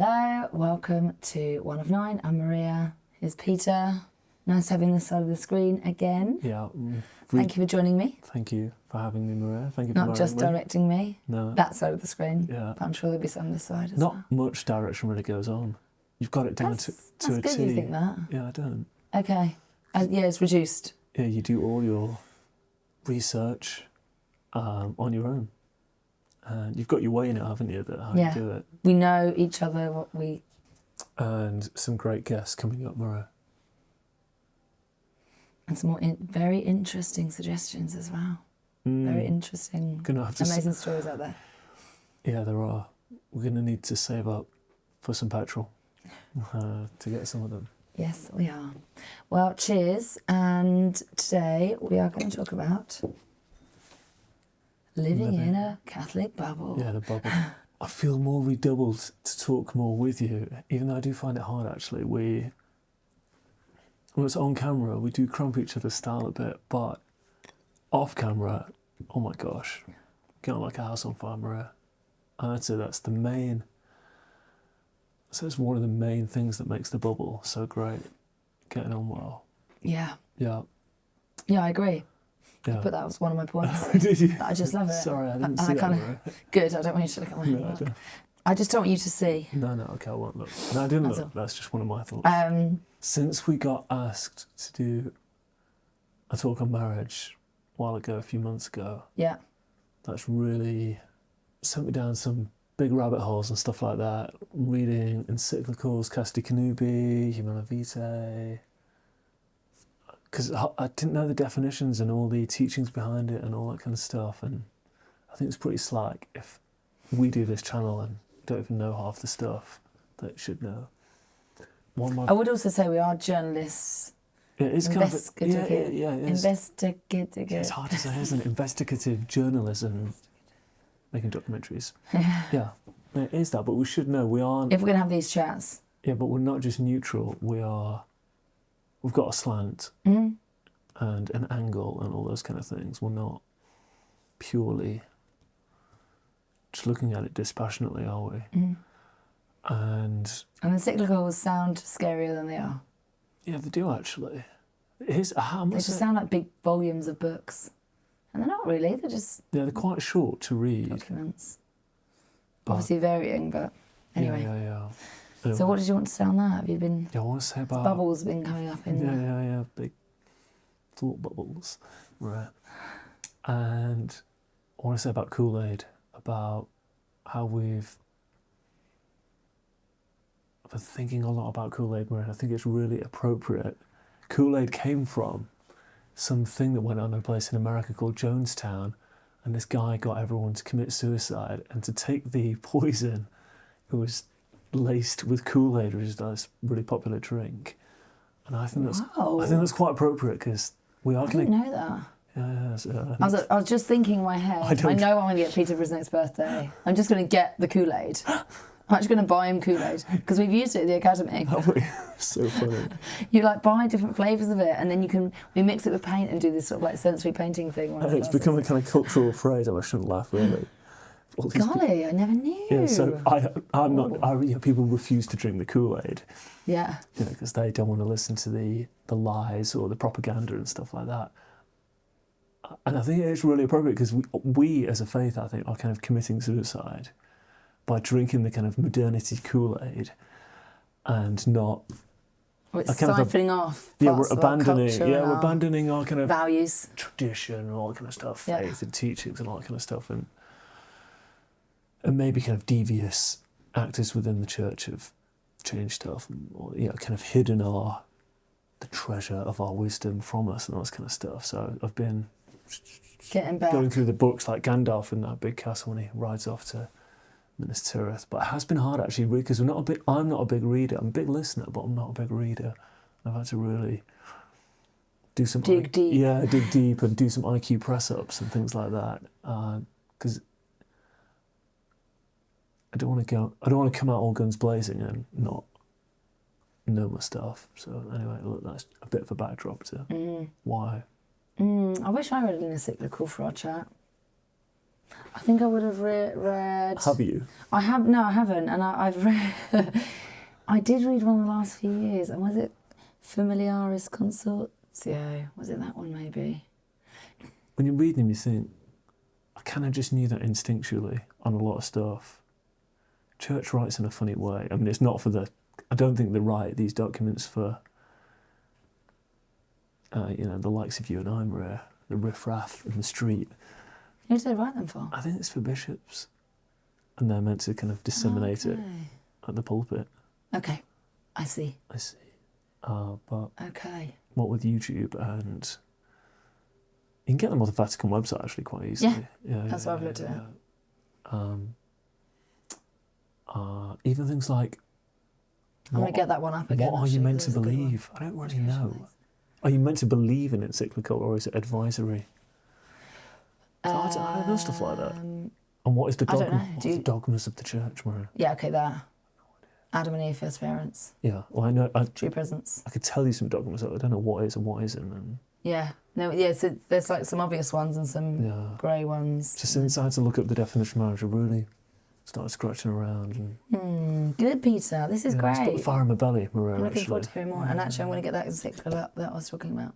Hello, welcome to One of Nine. I'm Maria. Here's Peter. Nice having this side of the screen again. Yeah. Thank you for joining me. Thank you for having me, Maria. Thank you for Not just directing me. No. That side of the screen. Yeah. But I'm sure there'll be some this side as Not well. much direction really goes on. You've got it down to a That's good T. you think that. Yeah, I don't. Okay. Yeah, it's reduced. Yeah, you do all your research on your own. And you've got your way now, haven't you, that how you do it. We know each other, what we... And some great guests coming up, Maria. And some more very interesting suggestions as well. Very interesting, amazing stories out there. Yeah, there are. We're going to need to save up for some petrol to get some of them. Yes, we are. Well, cheers. And today we are going to talk about living in a Catholic bubble. Yeah, the bubble. I feel more redoubled to talk more with you, even though I do find it hard actually. When it's on camera, we do crump each other's style a bit, but off camera, oh my gosh, getting like a house on fire, Maria. And I'd say that's one of the main things that makes the bubble so great. Getting on well. Yeah. Yeah. Yeah, I agree. Yeah. But that was one of my points. Did you? I just love it. Sorry, I didn't see that. Maria. Good, I don't want you to look at my work. I just don't want you to see. No, okay, I won't look. No, I didn't look. That's just one of my thoughts. Since we got asked to do a talk on marriage a while ago, a few months ago, yeah, that's really sent me down some big rabbit holes and stuff like that. Reading encyclicals, Casti Connubii, Humana Vitae, because I didn't know the definitions and all the teachings behind it and all that kind of stuff. And I think it's pretty slack if we do this channel and don't even know half the stuff that should know. I would also say we are journalists. Yeah, it's investigative. Investigative. It's hard to say, isn't it? Investigative journalism, making documentaries. Yeah, it is that, but we should know we aren't. If we're going to have these chats. Yeah, but we're not just neutral. We've got a slant and an angle and all those kind of things. We're not purely just looking at it dispassionately, are we? And encyclicals sound scarier than they are. Yeah, they do actually. They just sound like big volumes of books. And they're not really, they're just... Yeah, they're quite short to read. Documents. Obviously varying, but anyway. Yeah. Anyway. So what did you want to say on that? Have you been... Yeah, I want to say about... Bubbles been coming up in... Yeah, big thought bubbles. Right. And I want to say about Kool-Aid, about how I've been thinking a lot about Kool-Aid, and I think it's really appropriate. Kool-Aid came from something that went on in a place in America called Jonestown, and this guy got everyone to commit suicide and to take the poison. It was laced with Kool-Aid, which is this really popular drink, and I think that's quite appropriate because we are. I didn't know that. Yeah, so I was just thinking in my head. I know I'm going to get Peter for his next birthday. I'm just going to get the Kool-Aid. I'm actually going to buy him Kool-Aid because we've used it at the academy. So funny. You buy different flavours of it, and then we mix it with paint and do this sort of sensory painting thing. It's become a kind of cultural phrase. I shouldn't laugh really. Golly, I never knew. Yeah, so I'm not. People refuse to drink the Kool-Aid. Yeah. Because they don't want to listen to the lies or the propaganda and stuff like that. And I think it's really appropriate because we as a faith, I think, are kind of committing suicide by drinking the kind of modernity Kool-Aid and not... Well, it's siphoning off. Yeah, we're abandoning our kind of... values. Tradition and all that kind of stuff, faith and teachings and all that kind of stuff. And maybe kind of devious actors within the church have changed stuff or kind of hidden the treasure of our wisdom from us and all this kind of stuff. So I've been... Getting back. Going through the books like Gandalf in that big castle when he rides off to Minas Tirith. But it has been hard actually because I'm not a big reader. I'm a big listener, but I'm not a big reader. I've had to really do some... Dig deep. Yeah, dig deep and do some IQ press-ups and things like that. Because I don't want to come out all guns blazing and not know my stuff. So anyway, look, that's a bit of a backdrop to why. I wish I read an encyclical for our chat. I think I would have read... Have you? I have, no, I haven't, and I've read... I did read one in the last few years, and was it Familiaris Consortio? Was it that one, maybe? When you read them, you think, I kind of just knew that instinctually on a lot of stuff. Church writes in a funny way. I mean, it's not for the... I don't think they write these documents for, the likes of you and I, Maria, the riffraff in the street. Who do they write them for? I think it's for bishops. And they're meant to kind of disseminate it at the pulpit. Okay, I see. I see. But okay. What with YouTube and... You can get them on the Vatican website actually quite easily. Yeah, that's why I've looked at it. Even things like... I'm going to get that one up again. What are you meant to believe? I don't really know. Are you meant to believe in encyclical or is it advisory? So I don't know stuff like that. And what is the dogma? What's the dogmas of the church, Maria? Yeah, okay, that. Adam and Eve, first parents. Yeah, well, I know. True presence. I could tell you some dogmas, but I don't know what is and what isn't. And yeah, no, yeah. So there's like some obvious ones and some grey ones. Just inside to look up the definition of marriage, I really started scratching around. And good, Peter. This is great. It's put the fire in my belly, Maria. I'm looking forward to hearing more. And actually, I'm going to get that encyclical up that I was talking about.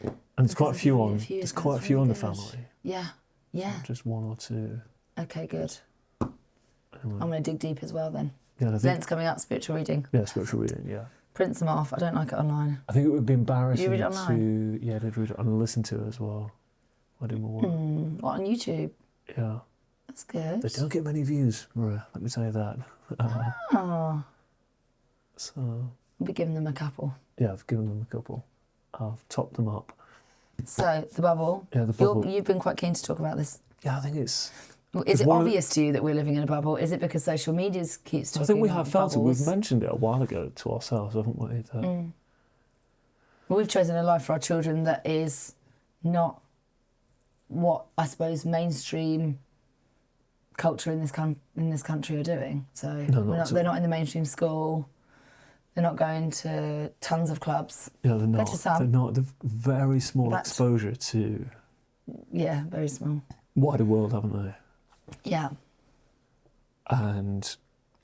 And there's quite a few on. There's quite a few on the family. Yeah, yeah. Not just one or two. Okay, good. Anyway. I'm going to dig deep as well then. Yeah, I think, Lent's coming up, spiritual reading. Yeah, spiritual reading, yeah. Print them off. I don't like it online. I think it would be embarrassing you read it online? Yeah, I did read it and listen to it as well. I do more. What, on YouTube? Yeah. That's good. They don't get many views, Maria, let me tell you that. So... We'll be giving them a couple. Yeah, I've given them a couple. I've topped them up. So, the bubble. Yeah, the bubble. You've been quite keen to talk about this. Yeah, I think it's... Is it obvious to you that we're living in a bubble? Is it because social media keeps talking about I think we have felt bubbles? it. We've mentioned it a while ago to ourselves, haven't we? Well, we've chosen a life for our children that is not what, I suppose, mainstream culture in this country are doing. So they're not in the mainstream school. They're not going to tons of clubs. Yeah, they're not. To some. They're not. They've very small exposure to... Yeah, very small. Wider world, haven't they? Yeah. And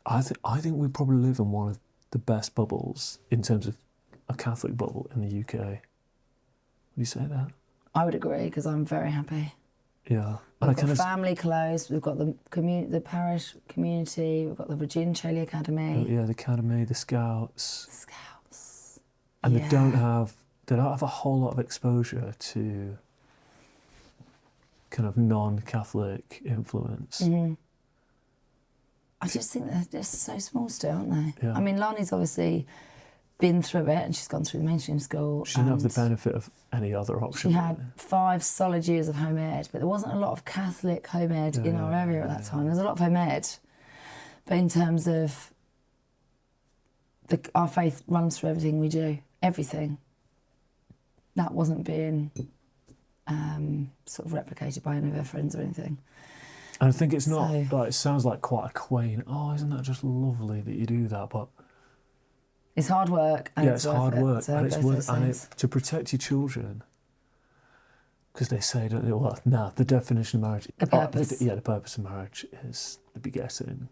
I think we probably live in one of the best bubbles in terms of a Catholic bubble in the UK. Would you say that? I would agree, because I'm very happy. Yeah. We've got family close, we've got the parish community, we've got the Virgin Choli Academy. Yeah, the academy, the scouts. And they don't have a whole lot of exposure to kind of non-Catholic influence. I just think they're just so small still, aren't they? Yeah. I mean, Lani's obviously been through it and she's gone through the mainstream school. She didn't have the benefit of any other option. She had 5 solid years of home ed, but there wasn't a lot of Catholic home ed in our area at that time. There was a lot of home ed, but in terms of our faith runs through everything we do, everything. That wasn't being sort of replicated by any of her friends or anything. And I think it's not, like, it sounds like quite a quaint, oh, isn't that just lovely that you do that, but... It's hard work. And it's hard work, and it's worth it to protect your children. Because they say, don't they, well, the definition of marriage... The purpose. The purpose of marriage is the begetting.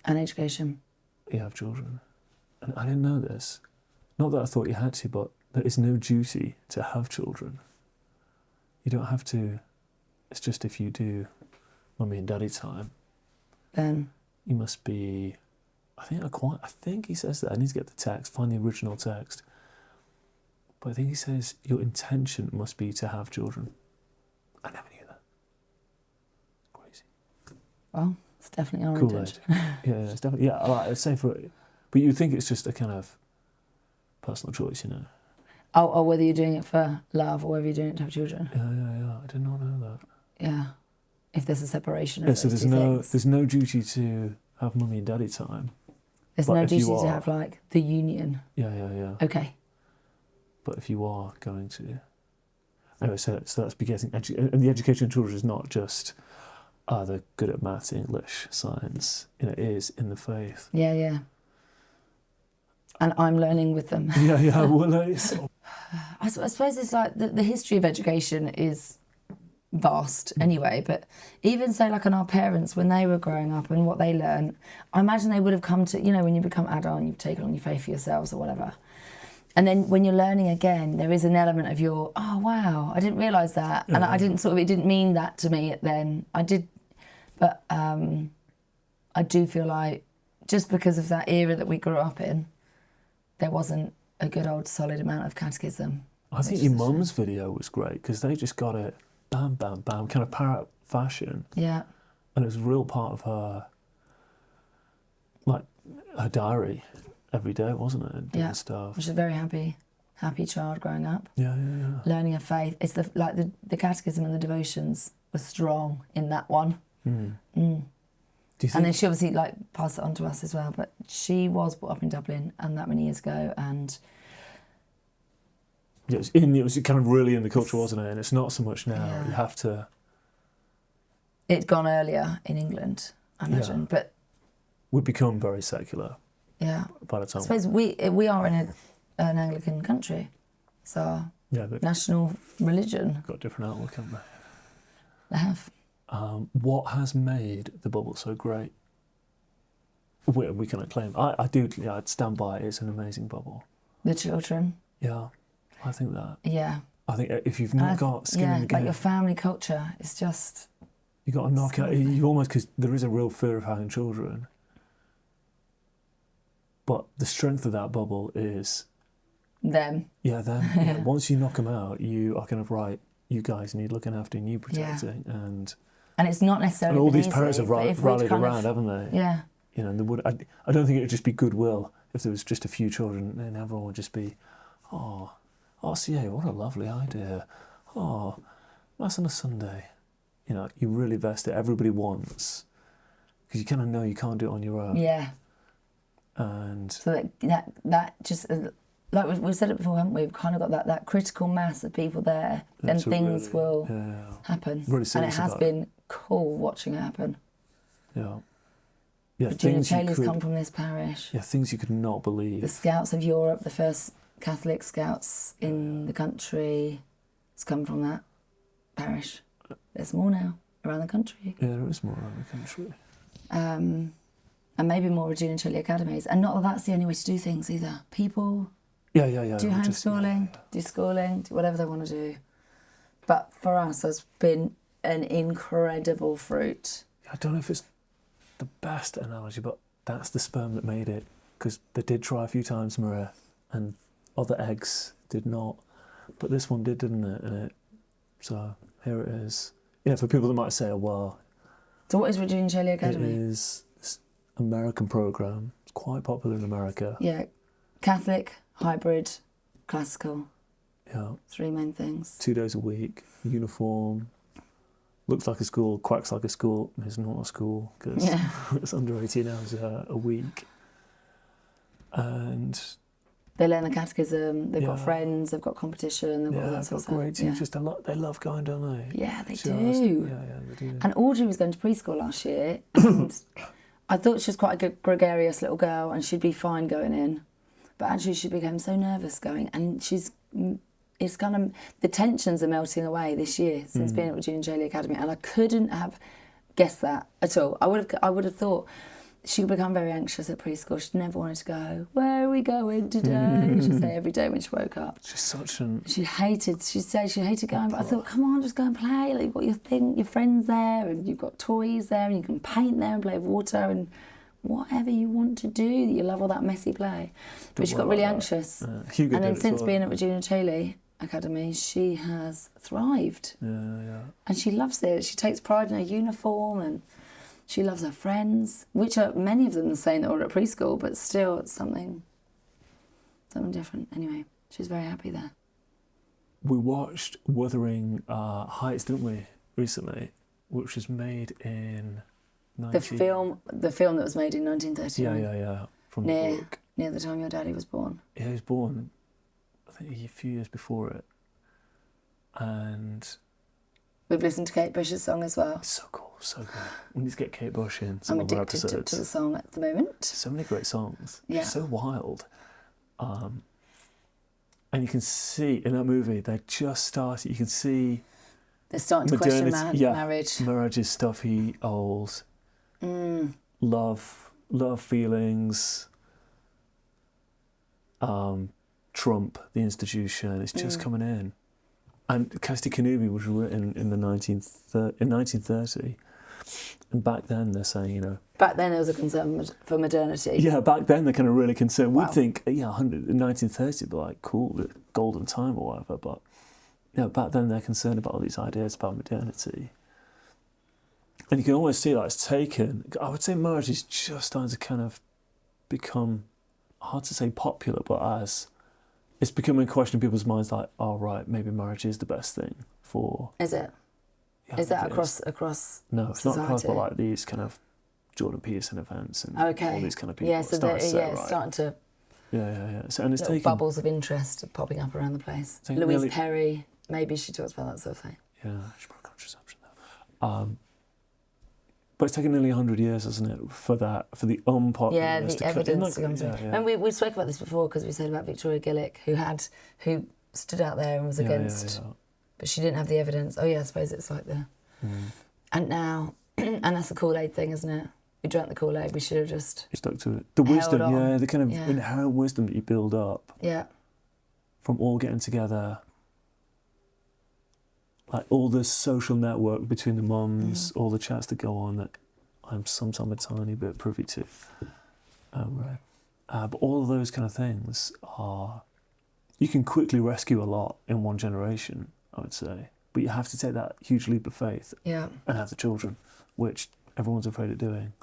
And education. You have children. And I didn't know this. Not that I thought you had to, but there is no duty to have children. You don't have to. It's just if you do mummy and daddy time, then you must be... I think he says that. I need to get the text, find the original text. But I think he says your intention must be to have children. I never knew that. Crazy. Well, it's definitely our Kool-Aid. intention. Yeah, it's definitely... Yeah, I'd say for it. But you think it's just a kind of personal choice, you know? Oh, whether you're doing it for love or whether you're doing it to have children. Yeah. I did not know that. Yeah. If there's a separation of so those two things. There's no duty to have mummy and daddy time. There's no duty to have, like, the union. Yeah. Okay. But if you are going to... Anyway, so that's begetting... And the education of children is not just, they're good at maths, English, science. It is in the faith. Yeah. And I'm learning with them. Yeah. Well, I suppose it's like the history of education is vast anyway, but even say like on our parents when they were growing up and what they learned, I imagine they would have come to, you know, when you become adult and you've taken on your faith for yourselves or whatever, and then when you're learning again, there is an element of your, oh wow, I didn't realise that, and I didn't it didn't mean that to me then. I did, but I do feel like just because of that era that we grew up in, there wasn't a good old solid amount of catechism. I think your mum's video was great because they just got it bam, bam, bam, kind of parrot fashion. Yeah. And it was a real part of her, like, her diary every day, wasn't it? Doing stuff. Which is a very happy child growing up. Yeah. Learning a faith. It's the catechism and the devotions were strong in that one. Do you think... And then she obviously like passed it on to us as well. But she was brought up in Dublin and that many years ago, and it was kind of really in the culture, wasn't it? And it's not so much now. Yeah. You have to... It'd gone earlier in England, I imagine. But we've become very secular. Yeah. By the time... I suppose we are in an Anglican country. It's our national religion. Got a different outlook, haven't they? They have. What has made the bubble so great? We can claim. I'd stand by it. It's an amazing bubble. The children. Yeah, I think that. Yeah. I think if you've not got skin in the game, like your family culture, it's just... You've got to knock out... You almost... Because there is a real fear of having children. But the strength of that bubble is... Them. Yeah, them. Yeah. Once you knock them out, you are kind of right, you guys need looking after, need protecting. And it's not necessarily... And all these parents have rallied around, haven't they? Yeah. You know, and I don't think it would just be goodwill if there was just a few children and everyone would just be, oh, RCA, what a lovely idea. Oh, Mass on a Sunday. You know, you really vest it. Everybody wants, because you kind of know you can't do it on your own. Yeah. And... So that just... Like we've said it before, haven't we? We've kind of got that critical mass of people there, then things will happen. Really and it has been cool watching it happen. Yeah. Virginia Taylor's come from this parish. Yeah, things you could not believe. The Scouts of Europe, the first Catholic Scouts in the country, has come from that parish. There's more now around the country. Yeah, there is more around the country. And maybe more Virginia Taylor academies. And not that that's the only way to do things either. People... Do homeschooling, do schooling, do whatever they want to do. But for us, it's been an incredible fruit. I don't know if it's the best analogy, but that's the sperm that made it. Because they did try a few times, Maria, and other eggs did not. But this one did, didn't it? So here it is. Yeah, for people that might say, oh, well... So what is Virginia Taylor Academy? It is this American programme. It's quite popular in America. Yeah, Catholic... hybrid, classical. Yeah. 3 main things. 2 days a week, uniform, looks like a school, quacks like a school. It's not a school because it's under 18 hours a week. And they learn the catechism, they've got friends, they've got competition, they've got all that sort of stuff. Great teachers, they love going, don't they? Yeah, they do. Yeah, they do. And Audrey was going to preschool last year, and I thought she was quite a good, gregarious little girl, and she'd be fine going in. But actually she became so nervous going, and it's kind of, the tensions are melting away this year since being at Virginia Taylor Academy, and I couldn't have guessed that at all. I would have thought she would become very anxious at preschool. She'd never wanted to go, where are we going today? She'd say every day when she woke up. She's such an... She'd say she hated going, but I thought, come on, just go and play. Like, you've got your friends there, and you've got toys there, and you can paint there and play with water, and... whatever you want to do, you love all that messy play. But she got really anxious. Hugo and then since being yeah. at Virginia Taylor Academy, she has thrived. Yeah. And she loves it. She takes pride in her uniform, and she loves her friends, which are many of them the same that were at preschool, but still it's something different. Anyway, she's very happy there. We watched Wuthering Heights, didn't we, recently, which was made in... The film that was made in 1939. Yeah. From near, the book. Near the time your daddy was born. Yeah, he was born, I think, a few years before it. And... we've listened to Kate Bush's song as well. It's so cool, so good. We need to get Kate Bush in I'm addicted to the song at the moment. So many great songs. Yeah. She's so wild. And you can see, in that movie, they just started, you can see... They're starting to question Modernity, marriage. Marriage is stuffy, old. Love feelings. Trump, the institution, it's just coming in. And Casti Connubii was written in 1930. And back then they're saying, you know... Back then there was a concern for modernity. Yeah, back then they're kind of really concerned. Wow. We'd think, in 1930 would be like, cool, the golden time or whatever. But, back then they're concerned about all these ideas about modernity. And you can almost see that it's taken... I would say marriage is just starting to kind of become, hard to say popular, but as... It's becoming a question in people's minds like, oh, right, maybe marriage is the best thing for... Is it? Yeah, is that across No, it's society? not across, but like these kind of Jordan Peterson events and all these kind of people. Yeah, so it's starting to... Yeah. So, and it's little taken... bubbles of interest are popping up around the place. Louise Perry, maybe she talks about that sort of thing. Yeah, she's probably contraception though. But it's taken nearly 100 years, hasn't it, for the unpopular... Yeah, the evidence to come through. Yeah. And we spoke about this before because we said about Victoria Gillick, who stood out there and was against... Yeah. But she didn't have the evidence. Oh yeah, I suppose it's like the... And now... and that's the Kool-Aid thing, isn't it? We drank the Kool-Aid, we should have just... You stuck to it. The wisdom, on. the kind of inherent wisdom that you build up. Yeah. From all getting together. Like all this social network between the mums, all the chats that go on that I'm sometimes a tiny bit privy to. But all of those kind of things are... You can quickly rescue a lot in one generation, I would say. But you have to take that huge leap of faith and have the children, which everyone's afraid of doing.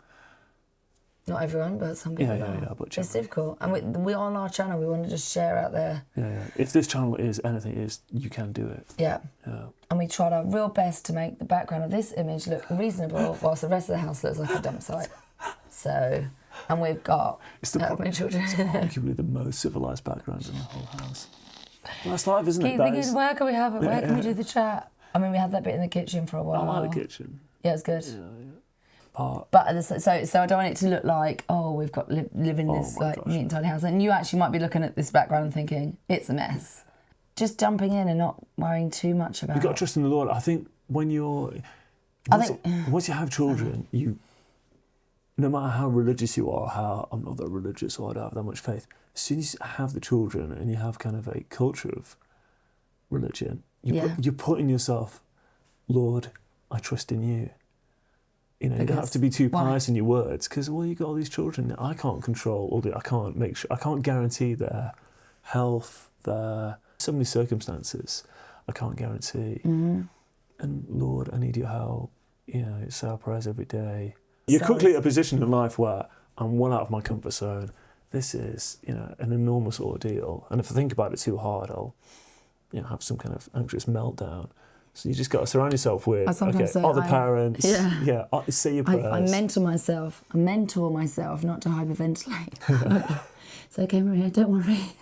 Not everyone, but some people are. But it's difficult. And we on our channel, we want to just share out there. Yeah. If this channel is anything, you can do it. Yeah. And we tried our real best to make the background of this image look reasonable, whilst the rest of the house looks like a dump site. So, and we've got many children. It's arguably the most civilised background in the whole house. Well, that's life, isn't it? Keep thinking, where can we have it? Where can we do the chat? I mean, we had that bit in the kitchen for a while. I like the kitchen. Yeah, it's good. Yeah. But so I don't want it to look like, oh, we've got live in this neat and tidy house, and you actually might be looking at this background and thinking it's a mess. Just jumping in and not worrying too much about. You've got to trust in the Lord. I think once you have children, no matter how religious you are, I'm not that religious or I don't have that much faith. As soon as you have the children and you have kind of a culture of religion, you're putting yourself, Lord, I trust in you. You know, you don't have to be too pious in your words because, you've got all these children. I can't control I can't guarantee their health, so many circumstances I can't guarantee. And Lord, I need your help. You know, say our prayers every day. You're quickly at a position in life where I'm well out of my comfort zone. This is, an enormous ordeal. And if I think about it too hard, I'll, have some kind of anxious meltdown. So you just got to surround yourself with other parents. Say your prayers. I mentor myself not to hyperventilate. It's okay, Maria, don't worry.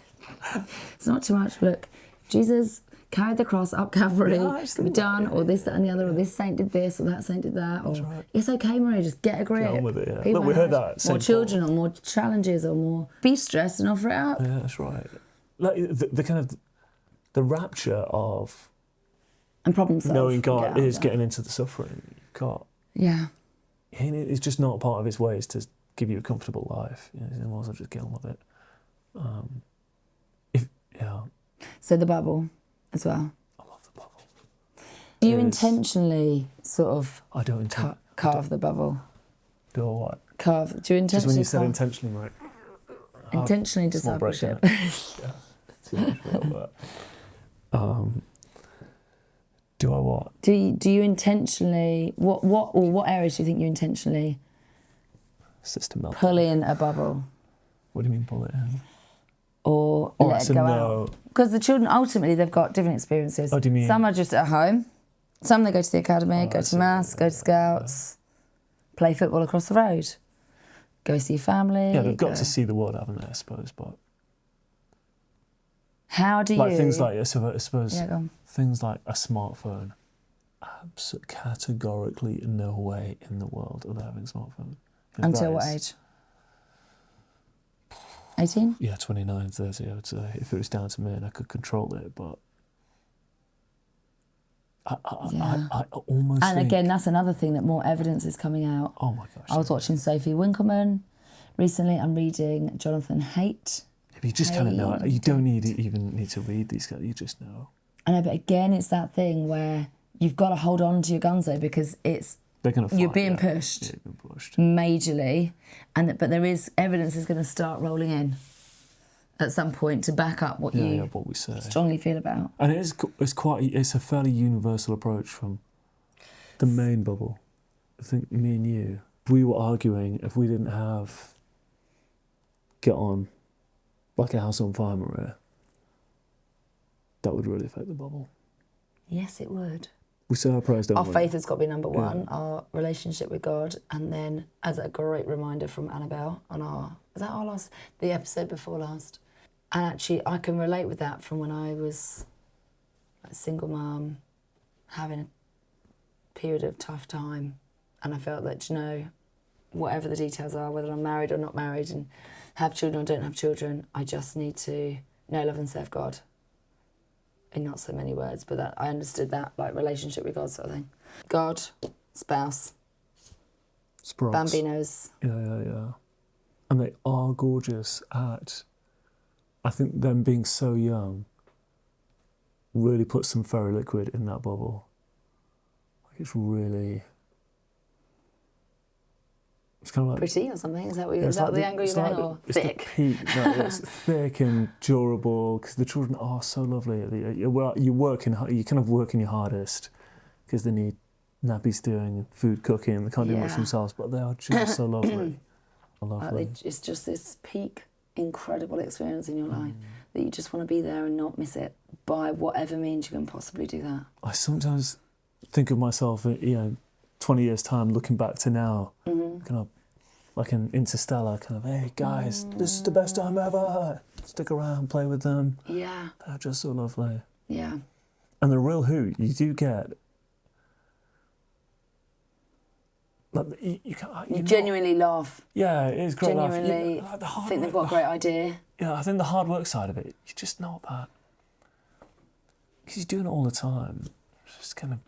It's not too much. Look, Jesus carried the cross up Calvary. We're done, or this, that, and the other, or this saint did this, or that saint did that. Or it's okay, Maria, just get a grip. Get on with it, Look, we heard that. More children, or more challenges, or more. Be stressed and offer it up. Yeah, that's right. Like the kind of the rapture of. And problem solve. Knowing God is getting into the suffering. God. Yeah. It's just not part of his ways to give you a comfortable life. He might as well just get on with it. So the bubble as well. I love the bubble. Do you intentionally sort of I don't carve the bubble? Do I what? Carve. Do you intentionally? Just when you said intentionally, right? Intentionally discipleship. Do I what? Do you intentionally what areas do you think you intentionally pull in a bubble? What do you mean pull it in? Or let it go out? Because the children ultimately they've got different experiences. Oh, do you mean? Some are just at home. Some they go to the academy, go to mass, go to scouts, play football across the road, go see family. Yeah, they've got to see the world, haven't they? I suppose, but. How do you... things like, I suppose, things like a smartphone. Categorically no way in the world are they having a smartphone. Until what age? 18? Yeah, 29, 30, I would say. If it was down to me and I could control it, but... I almost And think... again, that's another thing, that more evidence is coming out. Oh my gosh. I was watching Sophie Winkleman recently. I'm reading Jonathan Haidt. You just kind of know it. You don't even need to read these guys. You just know. I know, but again, it's that thing where you've got to hold on to your guns, though, because They're going to fight. You're being pushed. Yeah, you're being pushed. Majorly. But there is evidence is going to start rolling in at some point to back up what what we say. Strongly feel about. And it's a fairly universal approach from the main bubble. I think me and you, we were arguing if we didn't have Get On, like a House on Fire, Maria, that would really affect the bubble. Yes, it would. We say our prayers, don't Our we? faith has got to be number one, our relationship with God, and then, as a great reminder from Annabelle on the episode before last. And actually, I can relate with that from when I was a single mum, having a period of tough time, and I felt that, whatever the details are, whether I'm married or not married, and have children or don't have children, I just need to know, love and serve God. In not so many words, but that I understood that, like, relationship with God sort of thing. God, spouse, Sprox. Bambinos. Yeah. And they are gorgeous at... I think them being so young really puts some fairy liquid in that bubble. Like, it's really... It's kind of like... Pretty or something? Is that the angle you're going, or thick? It's the peak. No, it's thick and durable, because the children are so lovely. You kind of working your hardest, because they need nappies doing, food cooking, they can't do much themselves, but they are just so lovely. It's just this peak, incredible experience in your life that you just want to be there and not miss it by whatever means you can possibly do that. I sometimes think of myself, 20 years' time, looking back to now, kind of like an Interstellar, kind of, hey guys, this is the best time ever. Stick around, play with them. Yeah. They're just so lovely. Yeah. And the real hoot, you do get... Like, you genuinely laugh. Yeah, it is great. Genuinely think they've got a great idea. Yeah, I think the hard work side of it, you just know that. Because you're doing it all the time. It's just kind of...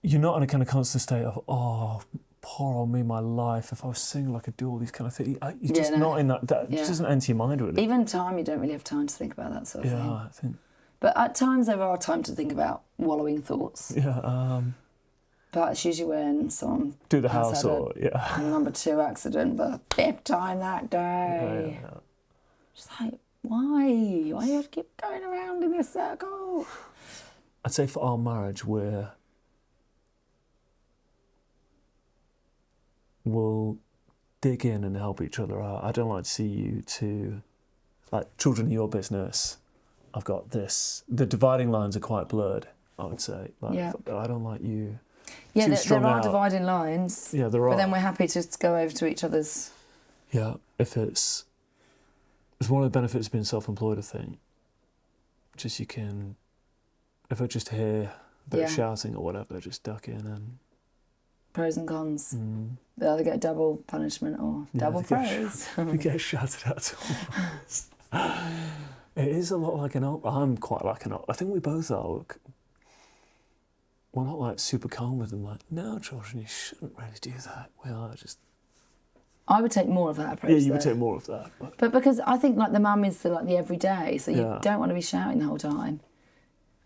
You're not in a kind of constant state of, oh, poor old me, my life. If I was single, I could do all these kind of things. You're just not in that. That just doesn't enter your mind, really. Even time, you don't really have time to think about that sort of thing. Yeah, I think... But at times there are time to think about wallowing thoughts. Yeah, But it's usually when someone... do the house or... number 2 accident, the 5th time that day. Yeah. Just like, why? Why do you have to keep going around in this circle? I'd say for our marriage, we'll dig in and help each other out. I don't like to see you two, like, children of your business. I've got this. The dividing lines are quite blurred, I would say. Like, I don't like you. Yeah, there are dividing lines. Yeah, there are. But then we're happy to go over to each other's. Yeah, it's one of the benefits of being self-employed, I think. Just if I just hear a bit of shouting or whatever, just duck in and... Pros and cons. They either get double punishment or double praise. We get shouted at to all. It is a lot like I'm quite like an... I think we both are. We're not like super calm with them, like, no, children, you shouldn't really do that. We are just... I would take more of that approach. Yeah, you would take more of that. But because I think, like, the mum is the everyday, so you don't want to be shouting the whole time.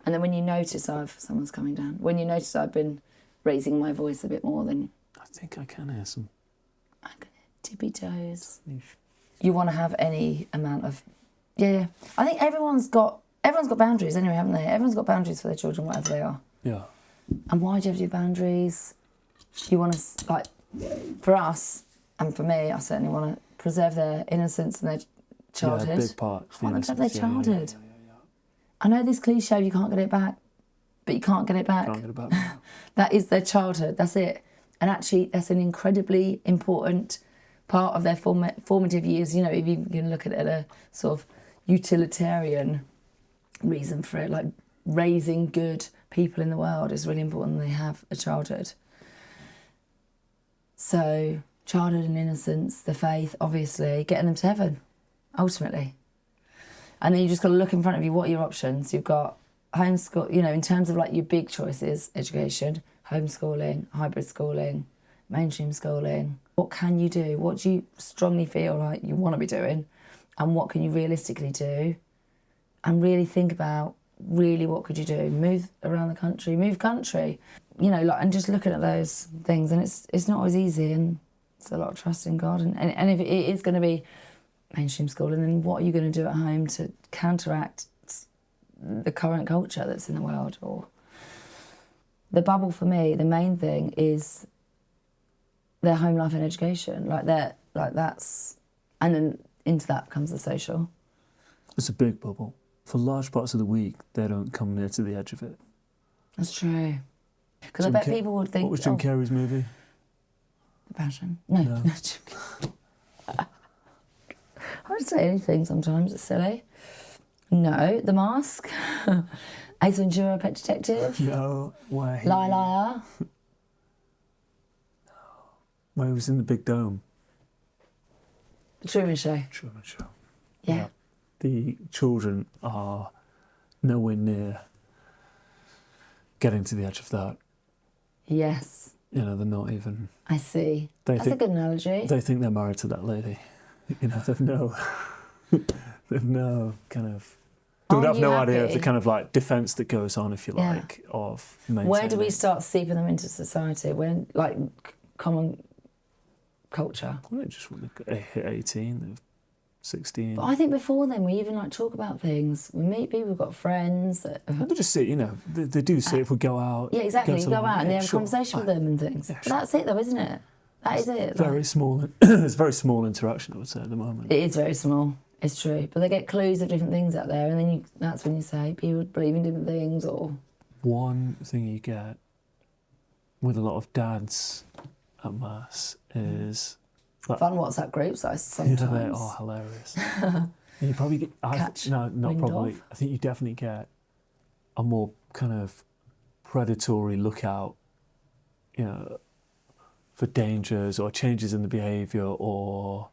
And then when you notice someone's coming down, when you notice I've been raising my voice a bit more, then... I think I can hear some... I can hear tippy toes. You want to have any amount of... Yeah. I think everyone's got boundaries anyway, haven't they? Everyone's got boundaries for their children, whatever they are. Yeah. And why do you have to do boundaries? You want to, like, for us, and for me, I certainly want to preserve their innocence and their childhood. Yeah, big part. I want them to have their childhood. Yeah. I know this cliche, you can't get it back, but you can't get it back. Can't get it back. That is their childhood, that's it. And actually, that's an incredibly important part of their formative years. You know, if you can look at it at a sort of utilitarian reason for it, like raising good people in the world is really important. They have a childhood. So, childhood and innocence, the faith, obviously, getting them to heaven, ultimately. And then you just got to look in front of you. What are your options? You've got homeschool, in terms of like your big choices, education, homeschooling, hybrid schooling, mainstream schooling, what can you do? What do you strongly feel like you want to be doing? And what can you realistically do? And really think about, what could you do? Move around the country, move country, and just looking at those things. And it's not always easy, and it's a lot of trust in God. And if it is going to be mainstream schooling, then what are you going to do at home to counteract the current culture that's in the world? Or the bubble for me, the main thing is their home life and education. That's, and then into that comes the social. It's a big bubble. For large parts of the week, they don't come near to the edge of it. That's true. Because I bet people would think... What was Jim Carrey's movie? The Passion. No. I would say anything sometimes, it's silly. No, The Mask. Ace Ventura, Pet Detective. No way. Liar. Where he was in the big dome. The Truman Show. Truman Show. Yeah. The children are nowhere near getting to the edge of that. Yes. They're not even... I see. That's a good analogy. They think they're married to that lady. They've no kind of... They would have no idea of the kind of like defence that goes on, if you like, of maintaining... Where do we start seeping them into society? When, like, common culture? Well, just when they hit 18, they're 16. But I think before then we even like talk about things. We meet people, we've got friends. They just see, they do see if we go out. Yeah, exactly. You go out and they have a sure, conversation with them and things. Yeah, But that's it though, isn't it? That is it. Very small. It's very small interaction, I would say, at the moment. It is very small. It's true. But they get clues of different things out there, and then that's when you say people believe in different things. Or one thing you get with a lot of dads at Mass is... fun WhatsApp groups, I sometimes. They are hilarious. You probably get... not probably. I think you definitely get a more kind of predatory lookout, for dangers or changes in the behaviour or...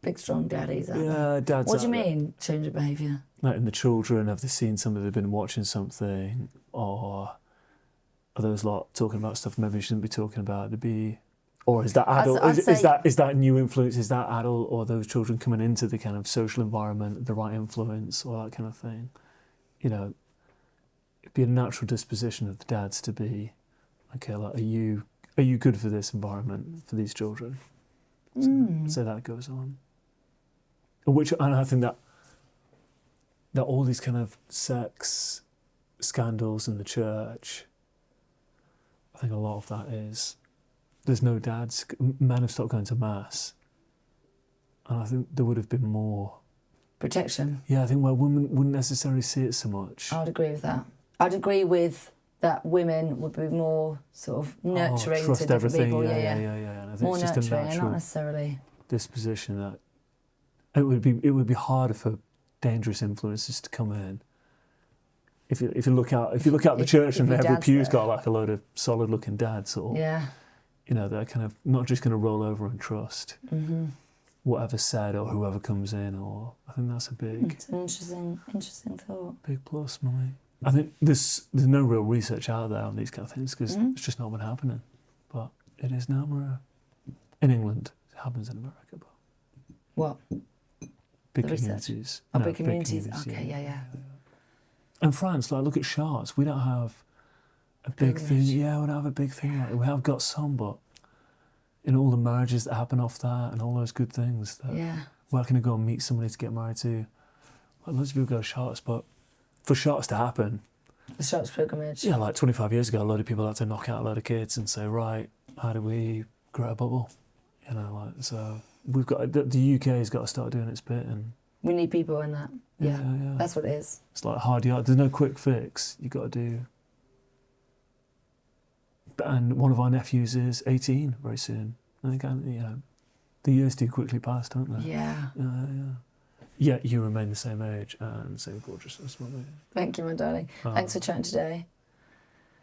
Big strong daddies out there. Yeah, dads. What do you mean, change of behaviour? Like in the children, have they seen somebody they've been watching something, or are those lot talking about stuff maybe you shouldn't be talking about? Or is that adult? Is that new influence? Is that adult, or those children coming into the kind of social environment, the right influence, or that kind of thing? It'd be a natural disposition of the dads to be, okay, like, are you good for this environment, for these children? So that goes on. And I think that all these kind of sex scandals in the church, I think a lot of that is, there's no dads, men have stopped going to Mass, and I think there would have been more protection. Yeah, I think where women wouldn't necessarily see it so much. I would agree with that. I'd agree with that would be more sort of nurturing trust to different everything. people. Yeah. And I think more it's just nurturing, a natural not necessarily disposition that it would be harder for dangerous influences to come in. If you look out the church and every pew's got like a load of solid looking dads, or they're kind of not just going to roll over and trust whatever's said or whoever comes in. Or I think that's a big. It's an interesting thought. Big plus, Molly. I think there's no real research out there on these kind of things because it's just not been happening. But it is now, Maria. In England, it happens in America. But what? Big communities. Big communities. Okay, yeah. And France, like, look at Chartres. We don't have a big thing. Yeah, we don't have a big thing. Like, we have got some, but in all the marriages that happen off that and all those good things, where can I go and meet somebody to get married to? Like, loads of people go to Chartres, but for Chartres to happen, the Chartres pilgrimage. Yeah, like 25 years ago, a load of people had to knock out a load of kids and say, right, how do we grow a bubble? So we've got the UK's got to start doing its bit, and we need people in that. Yeah. That's what it is. It's like hard yards. There's no quick fix. You got to do. And one of our nephews is 18 very soon. I think the years do quickly pass, don't they? Yeah. Yeah, you remain the same age and same gorgeousness. Thank you, my darling. Thanks for chatting today.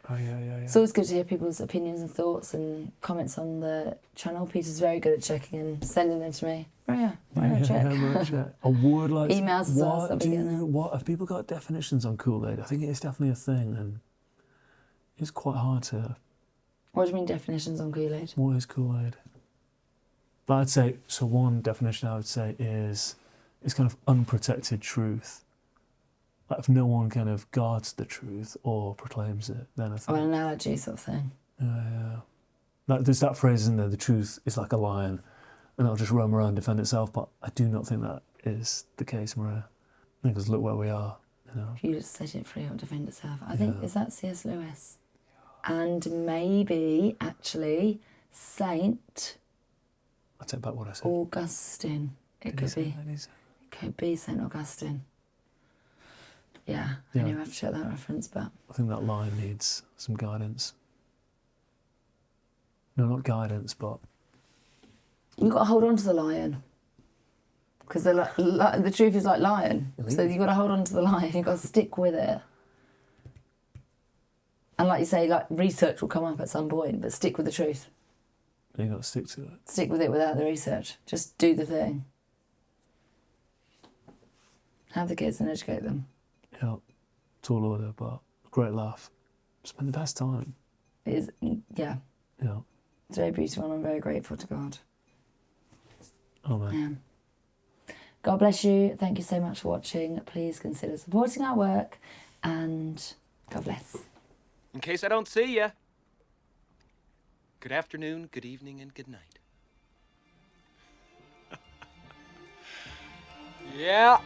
Oh, yeah. It's always good to hear people's opinions and thoughts and comments on the channel. Peter's very good at checking and sending them to me. Right, check. I would like Emails as well, so I'll be getting them. What have people got definitions on Kool-Aid? I think it is definitely a thing, and it's quite hard to. What do you mean definitions on Kool-Aid? What is Kool-Aid? But I'd say, so one definition I would say is it's kind of unprotected truth. Like if no one kind of guards the truth or proclaims it, then I think. Or an analogy sort of thing. Yeah. There's that phrase in there, the truth is like a lion and it'll just roam around and defend itself, but I do not think that is the case, Maria. Because look where we are, you know. You just set it free, it'll defend itself. I think, is that C.S. Lewis? And maybe, actually, Saint... I take back what I said. Augustine. It could be Saint Augustine. Yeah, anyway, I have to check that reference, but... I think that line needs some guidance. No, not guidance, but... You've got to hold on to the lion. Because the truth is like lion. So you've got to hold on to the lion, you've got to stick with it. And like you say, like research will come up at some point, but stick with the truth. You've got to stick to it. Stick with it without the research. Just do the thing. Have the kids and educate them. Yeah, tall order, but a great laugh. Spend the best time. It is, yeah. Yeah. It's very beautiful and I'm very grateful to God. Oh, man. Yeah. God bless you. Thank you so much for watching. Please consider supporting our work and God bless. In case I don't see ya, good afternoon, good evening, and good night. Yeah.